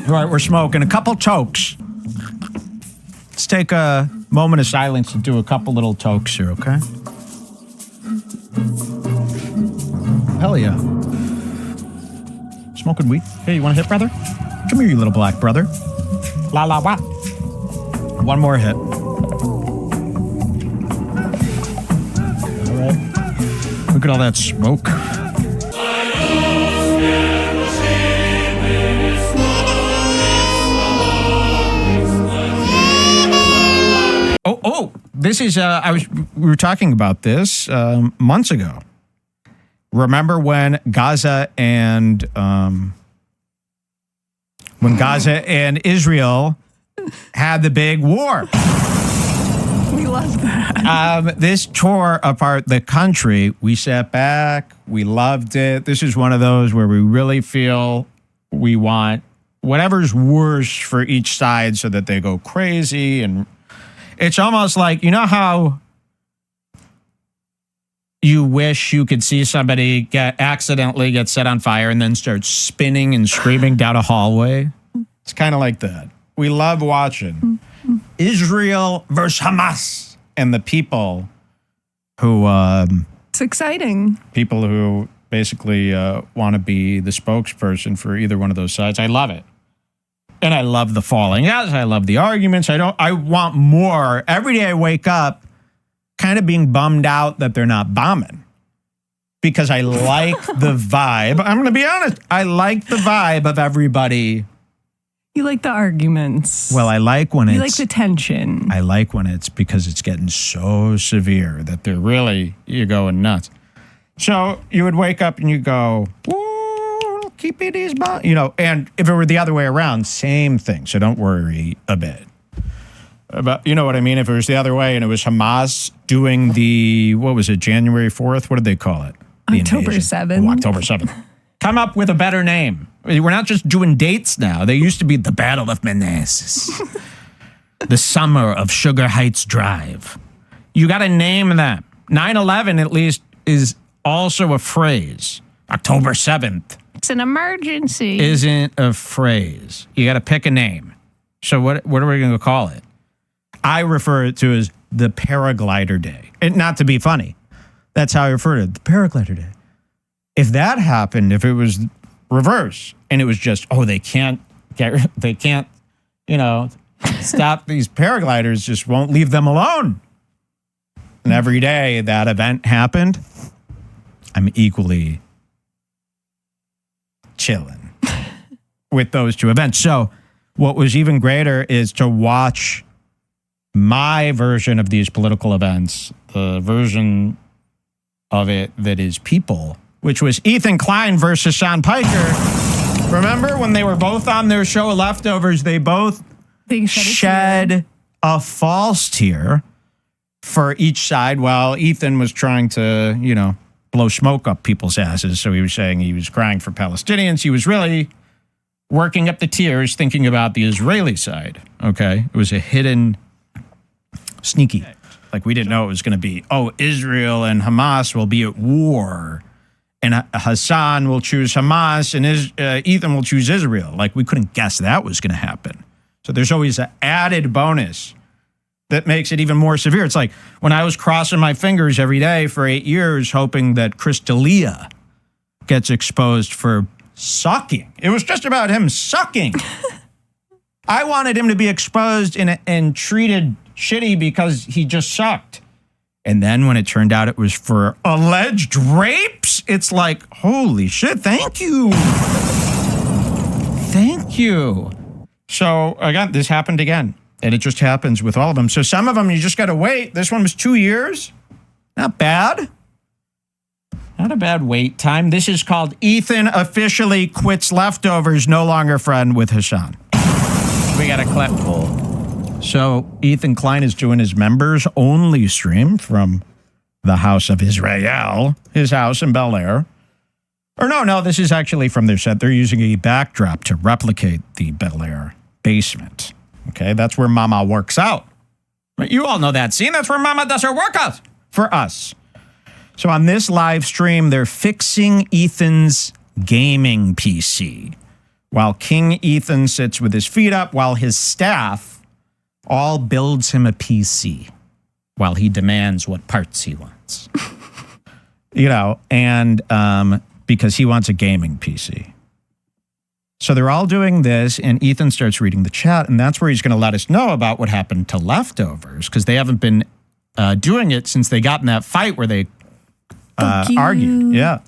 All right, we're smoking a couple tokes. Let's take a moment of silence to do a couple little tokes here, okay? Hell yeah. Smoking weed. Hey, you want a hit, brother? Come here, you little black brother. La la wa. One more hit. All right. Look at all that smoke. Oh, this is, we were talking about this months ago. Remember when Gaza and Israel had the big war? We love that. This tore apart the country. We sat back. We loved it. This is one of those where we really feel we want whatever's worse for each side so that they go crazy. And it's almost like, you know how you wish you could see somebody accidentally get set on fire and then start spinning and screaming down a hallway? It's kind of like that. We love watching Israel versus Hamas and the people who... it's exciting. People who basically want to be the spokesperson for either one of those sides. I love it. And I love the falling out. I love the arguments. I want more. Every day I wake up kind of being bummed out that they're not bombing because I like the vibe. I'm going to be honest. I like the vibe of everybody. You like the arguments. Well, I like when you like the tension. I like when it's because it's getting so severe that you're going nuts. So you would wake up and you go, "Ooh, keep it easy," and if it were the other way around, same thing. So don't worry a bit. But you know what I mean? If it was the other way and it was Hamas doing January 4th? What did they call it? October 7th. Oh, October 7th. Come up with a better name. We're not just doing dates now. They used to be the Battle of Manassas. The Summer of Sugar Heights Drive. You got to name that. 9/11, at least, is also a phrase. October 7th. It's an emergency. Isn't a phrase. You got to pick a name. So what are we going to call it? I refer it to as the Paraglider Day. And not to be funny. That's how I refer to it, the Paraglider Day. If that happened, if it was reverse, and it was just, they can't, stop these paragliders, just won't leave them alone. And every day that event happened, I'm equally chilling with those two events. So what was even greater is to watch my version of these political events, the version of it that is people, which was Ethan Klein versus Sean Piker. Remember when they were both on their show Leftovers, they both shed a false tear for each side while Ethan was trying to, blow smoke up people's asses. So he was saying he was crying for Palestinians. He was really working up the tears thinking about the Israeli side, okay? It was a hidden, sneaky. Like we didn't know it was going to be, Israel and Hamas will be at war. And Hassan will choose Hamas and Ethan will choose Israel. Like we couldn't guess that was going to happen. So there's always an added bonus that makes it even more severe. It's like when I was crossing my fingers every day for 8 years, hoping that Chris D'Elia gets exposed for sucking. It was just about him sucking. I wanted him to be exposed and treated shitty because he just sucked. And then when it turned out it was for alleged rapes, it's like, holy shit, thank you. Thank you. So again, this happened again. And it just happens with all of them. So some of them, you just got to wait. This one was 2 years. Not bad. Not a bad wait time. This is called Ethan officially quits Leftovers, no longer friend with Hassan. We got a clip. So Ethan Klein is doing his members only stream from the House of Israel, his house in Bel Air. Or no, this is actually from their set. They're using a backdrop to replicate the Bel Air basement. Okay, that's where Mama works out. You all know that scene. That's where Mama does her workout for us. So on this live stream, they're fixing Ethan's gaming PC, while King Ethan sits with his feet up, while his staff all builds him a PC, while he demands what parts he wants. And because he wants a gaming PC. So they're all doing this, and Ethan starts reading the chat, and that's where he's going to let us know about what happened to leftovers, because they haven't been doing it since they got in that fight where they argued. Yeah.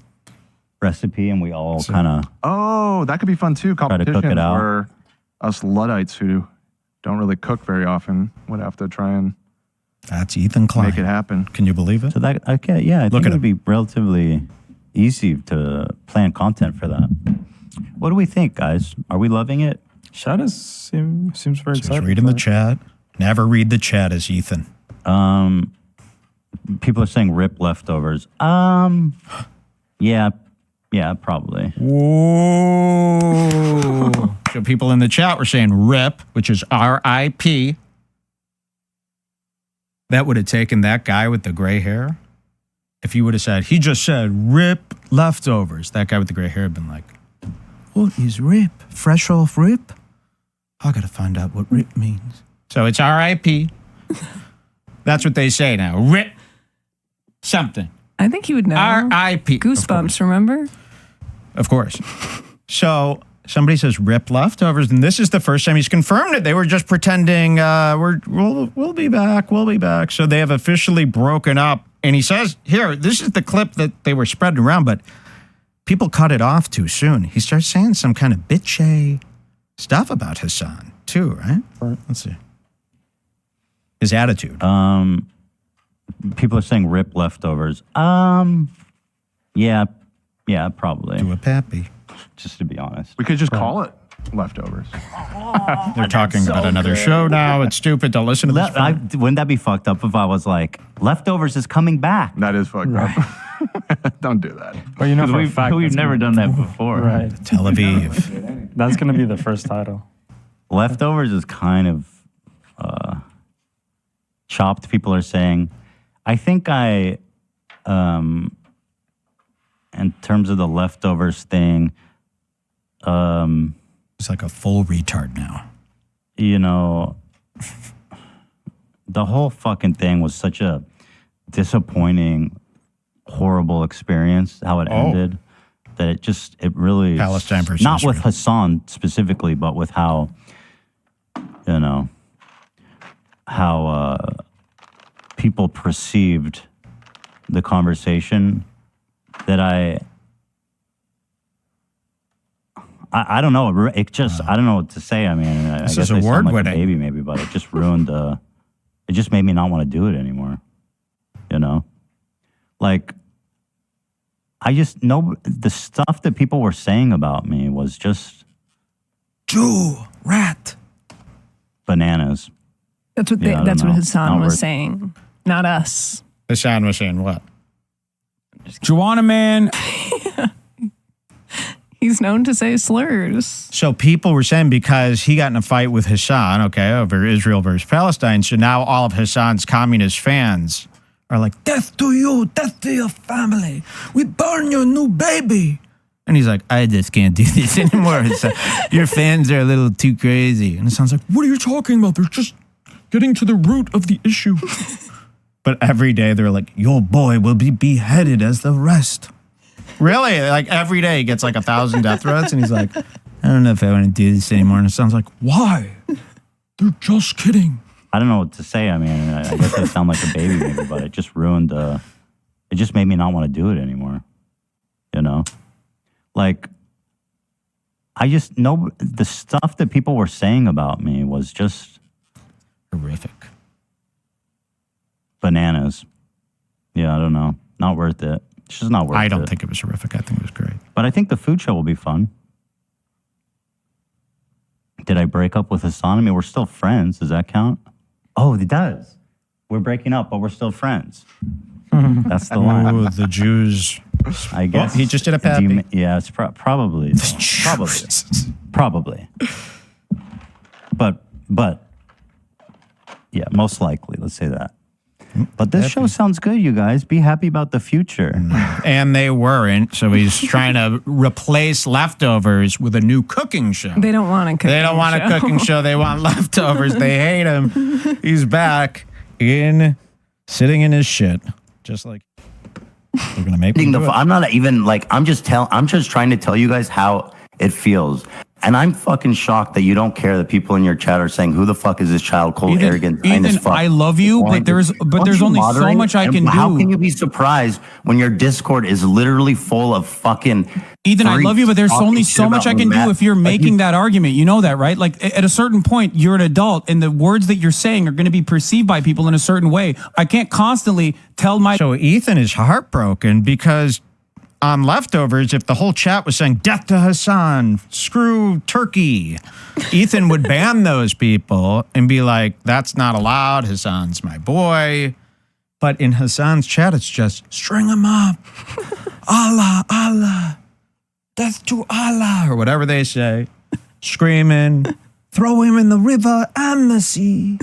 Recipe, and we all kind of... Oh, that could be fun, too. Competitions cook it out. where us Luddites who don't really cook very often would have to try and That's Ethan Klien. make it happen. Can you believe it? So that, okay, yeah, I think at it would be relatively easy to plan content for that. What do we think, guys? Are we loving it? Shad seems very Just excited. reading the chat. Never read the chat as Ethan. People are saying rip leftovers. Yeah, probably. Whoa. So people in the chat were saying RIP, which is R-I-P. That would have taken that guy with the gray hair. If you would have said, he just said RIP leftovers, that guy with the gray hair had been like, what is RIP? Fresh off RIP? I got to find out what RIP means. So it's R-I-P. That's what they say now. RIP something. I think he would know. R.I.P. Goosebumps, remember? Of course. So somebody says rip leftovers, and this is the first time he's confirmed it. They were just pretending we'll be back, we'll be back. So they have officially broken up. And he says, here, this is the clip that they were spreading around, but people cut it off too soon. He starts saying some kind of bitchy stuff about Hassan too, right? Let's see. His attitude. People are saying rip leftovers. Yeah, probably. Do a pappy. Just to be honest. We could just call it leftovers. They're talking about another show now. It's stupid. Don't listen to this. Wouldn't that be fucked up if I was like, leftovers is coming back? That is fucked up. Don't do that. Well, you know, for a fact, We've never done that before. Right. Tel Aviv. That's going to be the first title. Leftovers is kind of chopped. People are saying, I think in terms of the leftovers thing, It's like a full retard now. The whole fucking thing was such a disappointing, horrible experience, how it ended, that it really... Palestine versus not with Israel. Hassan specifically, but with how people perceived the conversation, that I don't know. It just, I don't know what to say. I mean, I This guess is I sound like a award-winning. baby maybe, but it just ruined it just made me not want to do it anymore. Like, I just know the stuff that people were saying about me was just Jew, rat. bananas. That's what Yeah, I don't that's what know. Hassan Not was worth- saying, not us. Hassan was saying what? Juana Man. He's known to say slurs. So people were saying because he got in a fight with Hassan, over Israel versus Palestine, so now all of Hassan's communist fans are like, death to you, death to your family. We burn your new baby. And he's like, I just can't do this anymore. Your fans are a little too crazy. And it sounds like, what are you talking about? They're just getting to the root of the issue. But every day they're like, your boy will be beheaded as the rest. Really? Like every day he gets like 1,000 death threats, and he's like, I don't know if I want to do this anymore. And it sounds like, why? They're just kidding. I don't know what to say. I mean, I guess I sound like a baby maybe, but it just ruined it just made me not want to do it anymore. Like, I just know the stuff that people were saying about me was just Horrific. bananas. Yeah, I don't know. Not worth it. It's just not worth it. I don't think it was horrific. I think it was great. But I think the food show will be fun. Did I break up with Hassan? I mean, we're still friends. Does that count? Oh, it does. We're breaking up, but we're still friends. That's the line. Ooh, the Jews. I guess. he just did a pappy. Yeah, it's probably. Probably. But, yeah, most likely. Let's say that. But this show sounds good, you guys. Be happy about the future. And they weren't. So he's trying to replace leftovers with a new cooking show. They don't want a cooking show. They don't want a cooking show. They want leftovers. They hate him. He's back sitting in his shit. Just like they're gonna make him do it. I'm not even like I'm just trying to tell you guys how it feels. And I'm fucking shocked that you don't care that people in your chat are saying, who the fuck is this child, cold, arrogant, Ethan, fuck? I love you, but there's only so much I can do. How can you be surprised when your Discord is literally full of fucking Ethan, I love you, but there's only so much I can do if you're making that argument. You know that, right? Like at a certain point, you're an adult and the words that you're saying are going to be perceived by people in a certain way. I can't constantly tell my... So Ethan is heartbroken because on leftovers, if the whole chat was saying, death to Hassan, screw Turkey, Ethan would ban those people and be like, that's not allowed. Hassan's my boy. But in Hassan's chat, it's just string him up. Allah, Allah. Death to Allah, or whatever they say, screaming, throw him in the river and the sea,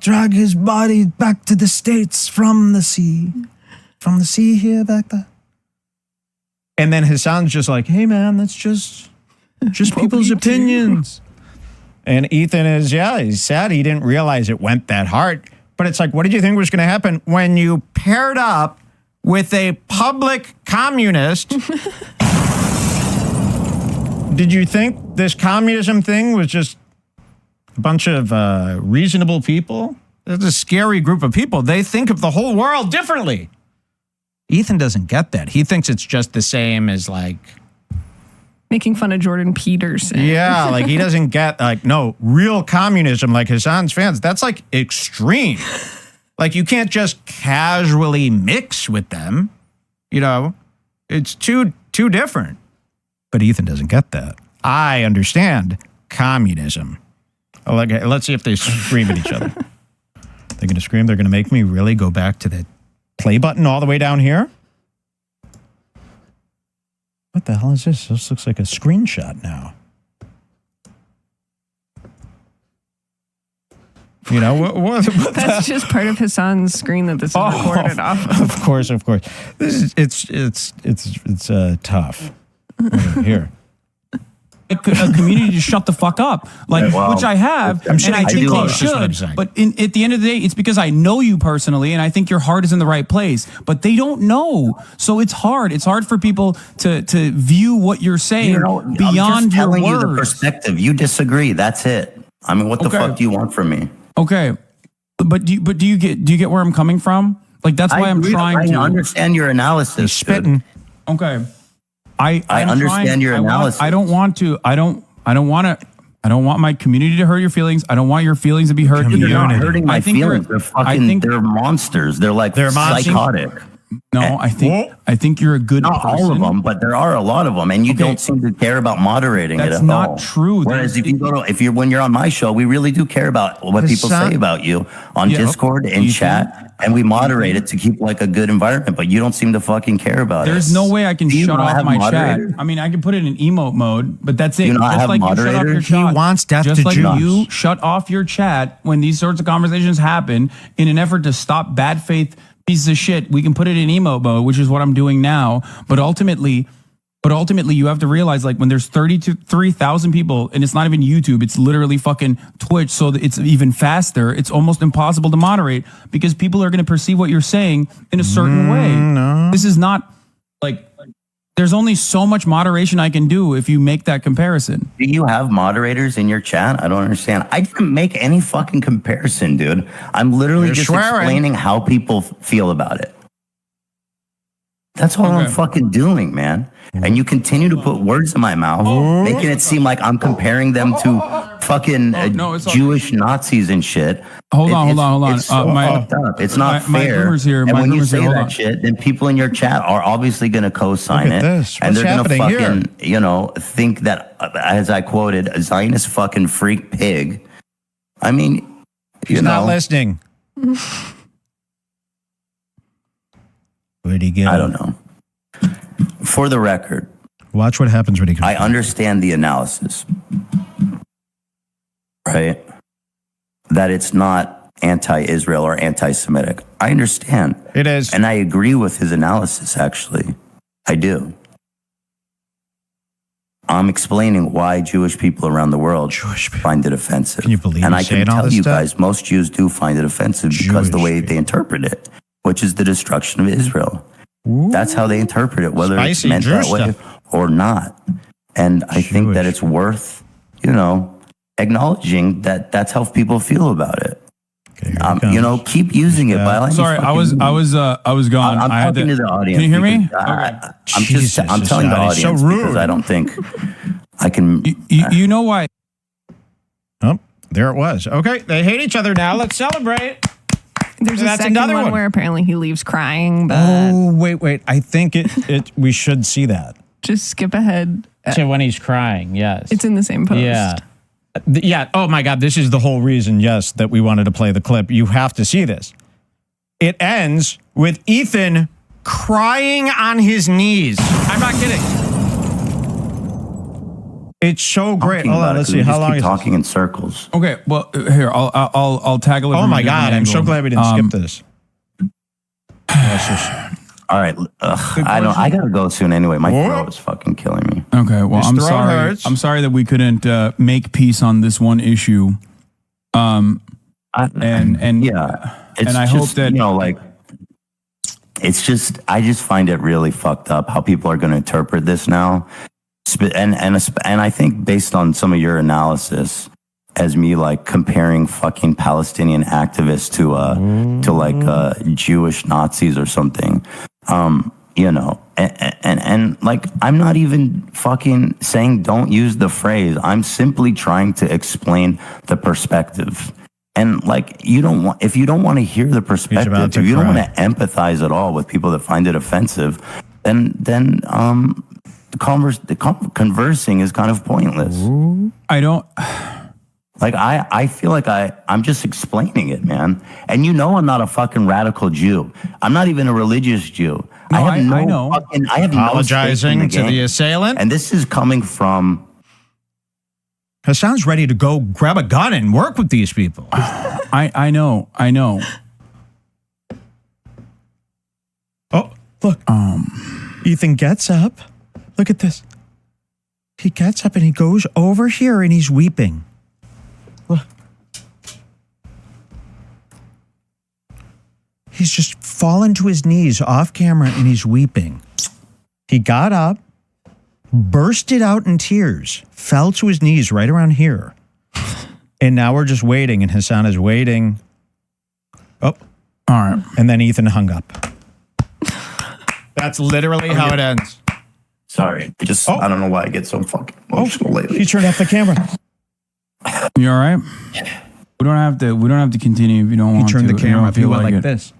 drag his body back to the States from the sea here, back there. And then Hassan's just like, hey man, that's just people's opinions. And Ethan is, he's sad he didn't realize it went that hard. But it's like, what did you think was going to happen when you paired up with a public communist? Did you think this communism thing was just a bunch of reasonable people? It's a scary group of people. They think of the whole world differently. Ethan doesn't get that. He thinks it's just the same as like... making fun of Jordan Peterson. Yeah, like he doesn't get like, no, real communism like Hassan's fans, that's like extreme. Like you can't just casually mix with them. You know, it's too different. But Ethan doesn't get that. I understand communism. Let's see if they scream at each other. They're going to scream. They're going to make me really go back to the play button all the way down here. What the hell is this? This looks like a screenshot now. You know, what That's just part of Hassan's screen that this is recorded off of. Of course. This is, it's tough. Here. A community to shut the fuck up, like which I have, and I think you should. But at the end of the day, it's because I know you personally, and I think your heart is in the right place. But they don't know, so it's hard. It's hard for people to view what you're saying beyond your words. You the perspective. You disagree. That's it. I mean, what the fuck do you want from me? Okay, but do you get where I'm coming from? Like that's why I'm trying to understand your analysis. He's spitting. Okay. I understand your analysis. I don't want my community to hurt your feelings. I don't want your feelings to be hurt. You're not hurting my feelings. They're monsters. They're psychotic. No, I think you're a good person. Not all of them, but there are a lot of them, and you don't seem to care about moderating it at all. That's not true. Whereas when you're on my show, we really do care about what people say about you on Discord and chat, and we moderate it to keep like a good environment. But you don't seem to fucking care about it. There's no way I can shut off my chat. I mean, I can put it in emote mode, but that's it. You not have moderators. He wants death to Jews. Just like you shut off your chat when these sorts of conversations happen in an effort to stop bad faith pieces of shit. We can put it in emote mode, which is what I'm doing now. But ultimately, you have to realize, like, when there's 33,000 people, and it's not even YouTube, it's literally fucking Twitch, so that it's even faster. It's almost impossible to moderate because people are going to perceive what you're saying in a certain way. No. This is not like. There's only so much moderation I can do if you make that comparison. Do you have moderators in your chat? I don't understand. I didn't make any fucking comparison, dude. I'm literally just explaining how people feel about it. That's all I'm fucking doing, man. And you continue to put words in my mouth, making it seem like I'm comparing them to fucking Jewish Nazis and shit. Hold on. It's so fucked up. It's not fair. And when you say that shit, then people in your chat are obviously going to co-sign it. And they're going to fucking, think that, as I quoted, a Zionist fucking freak pig. I mean, he's not listening. Where'd he get? I don't know. For the record, watch what happens when he comes. I understand the analysis, right? That it's not anti-Israel or anti-Semitic. I understand. It is. And I agree with his analysis, actually. I do. I'm explaining why Jewish people around the world find it offensive. Can you believe And you I can all tell this you stuff? guys, most Jews do find it offensive because the way Jewish they interpret it, which is the destruction of Israel. Ooh. That's how they interpret it, whether Spicy it's meant Jew that way stuff. or not. And I think that Jewish. it's worth, acknowledging that that's how people feel about it. Okay, here it comes. Keep using it. By any Sorry, I was gone. I'm I had talking to the audience. Can you hear me? because Jesus, I'm telling the Scotty, so audience rude. because I don't think I can. You know why? Oh, there it was. Okay, they hate each other now. Let's celebrate. There's a That's second another one one. where apparently he leaves crying, but Oh, wait. I think we should see that. just skip ahead. So when he's crying, yes. It's in the same post. Yeah. Yeah. Oh my God. This is the whole reason, yes, that we wanted to play the clip. You have to see this. It ends with Ethan crying on his knees. I'm not kidding. It's so great. Hold on. Let's see. How long is talking in circles? Okay, well here I'll tackle it. Oh from a my different God. I'm so angle. glad we didn't skip this. Let's just- All right. I gotta go soon anyway. My throat is fucking killing me. Okay, well His I'm throat sorry. hurts. I'm sorry that we couldn't make peace on this one issue. And Yeah. It's and I just, hope that it's just, I just find it really fucked up how people are going to interpret this now. And I think based on some of your analysis as me like comparing fucking Palestinian activists to Jewish Nazis or something, and like, I'm not even fucking saying don't use the phrase. I'm simply trying to explain the perspective. And like, if you don't want to hear the perspective, if you don't want to empathize at all with people that find it offensive, then conversing is kind of pointless. I don't. Like, I feel like I'm just explaining it, man. And I'm not a fucking radical Jew. I'm not even a religious Jew. No, I know. I have apologizing no to the assailant. And this is coming from. Hassan's ready to go grab a gun and work with these people. I know. Oh, look. Ethan gets up. Look at this. He gets up and he goes over here and he's weeping. Look. He's just fallen to his knees off camera and he's weeping. He got up, bursted out in tears, fell to his knees right around here. And now we're just waiting, and Hassan is waiting. Oh. All right. And then Ethan hung up. That's literally how it ends. Sorry. I don't know why I get so fucking emotional lately. He turned off the camera. You all right? We don't have to continue if you don't want to. He turned the camera off. He went like it. this.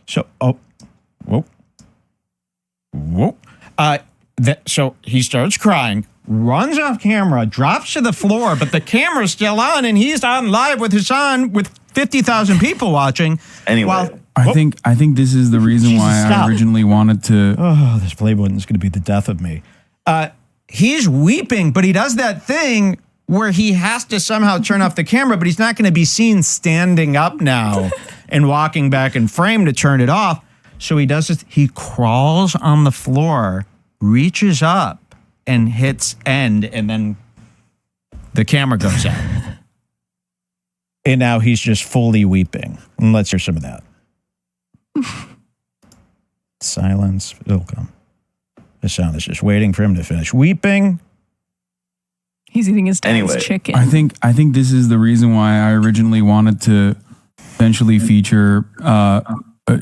So, whoa. So he starts crying, runs off camera, drops to the floor, but the camera's still on, and he's on live with Hassan with 50,000 people watching. Anyway. I think this is the reason Jesus, why stop. I originally wanted to. Oh, this play button is going to be the death of me. He's weeping, but he does that thing where he has to somehow turn off the camera, but he's not going to be seen standing up now and walking back in frame to turn it off. So he does this. He crawls on the floor, reaches up, and hits end, and then the camera goes out. And now he's just fully weeping. And let's hear some of that. Silence. It'll come. The sound is just waiting for him to finish weeping. He's eating his dad's Anyway. chicken. I think this is the reason why I originally wanted to eventually feature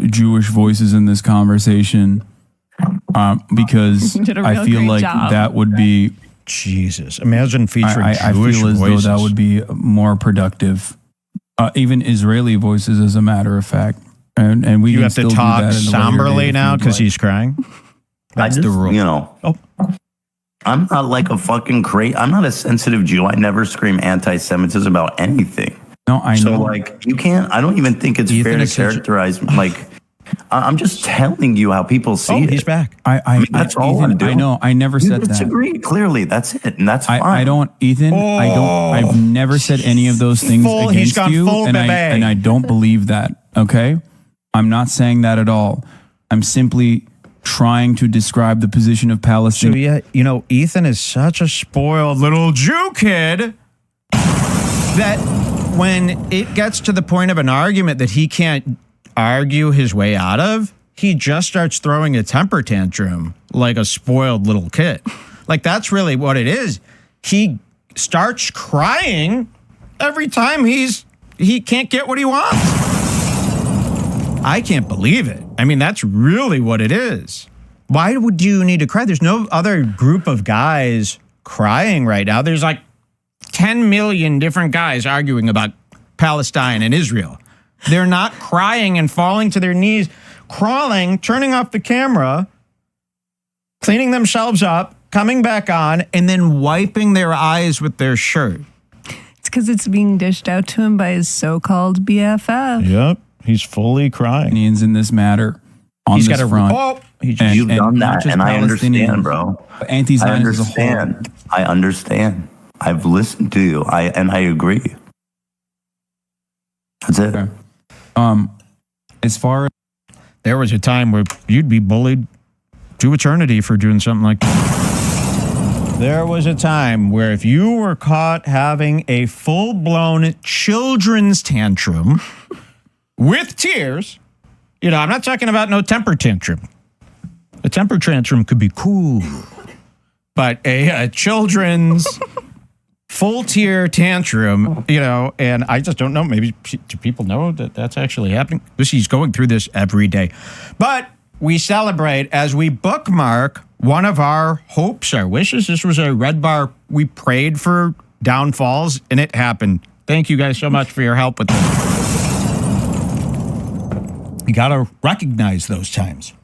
Jewish voices in this conversation, because You did a I real feel great like job. that would be. Jesus. Imagine featuring I Jewish feel as voices. though that would be more productive. Even Israeli voices, as a matter of fact, and we You can have to still do talk that in a later somberly date if now you'd because like. he's crying. That's I just, the rule. Oh. I'm not like a fucking I'm not a sensitive Jew. I never scream anti-Semitism about anything. No, I So know. like, you can't. I don't even think it's Ethan fair to is such a- characterize like I'm just telling you how people see it. He's back. That's all Ethan, I'm doing. I know. I never You said that. disagree. Clearly, that's it, and that's fine. I don't, Ethan. I've never said any of those things He's against gone you, full and bebe. I don't believe that. Okay, I'm not saying that at all. I'm simply trying to describe the position of So Palestine. yeah, Ethan is such a spoiled little Jew kid that when it gets to the point of an argument that he can't argue his way out of, he just starts throwing a temper tantrum like a spoiled little kid. Like, that's really what it is. He starts crying every time he can't get what he wants. I can't believe it. I mean, that's really what it is. Why would you need to cry? There's no other group of guys crying right now. There's like 10 million different guys arguing about Palestine and Israel. They're not crying and falling to their knees, crawling, turning off the camera, cleaning themselves up, coming back on, and then wiping their eyes with their shirt. It's because it's being dished out to him by his so-called BFF. Yep. He's fully crying. In this matter on He's this got front. You've done not that, just and I understand, Palestinians, bro. but anti-Zionists as a whole. I understand. I've listened to you. I agree. That's it. Okay. As far as There was a time where you'd be bullied to eternity for doing something like that. There was a time where if you were caught having a full-blown children's tantrum with tears, I'm not talking about no temper tantrum. A temper tantrum could be cool, but a children's full tear tantrum, and I just don't know. Maybe do people know that that's actually happening? He's going through this every day. But we celebrate as we bookmark one of our hopes, our wishes. This was a Redbar. We prayed for downfalls, and it happened. Thank you guys so much for your help with this. You got to recognize those times.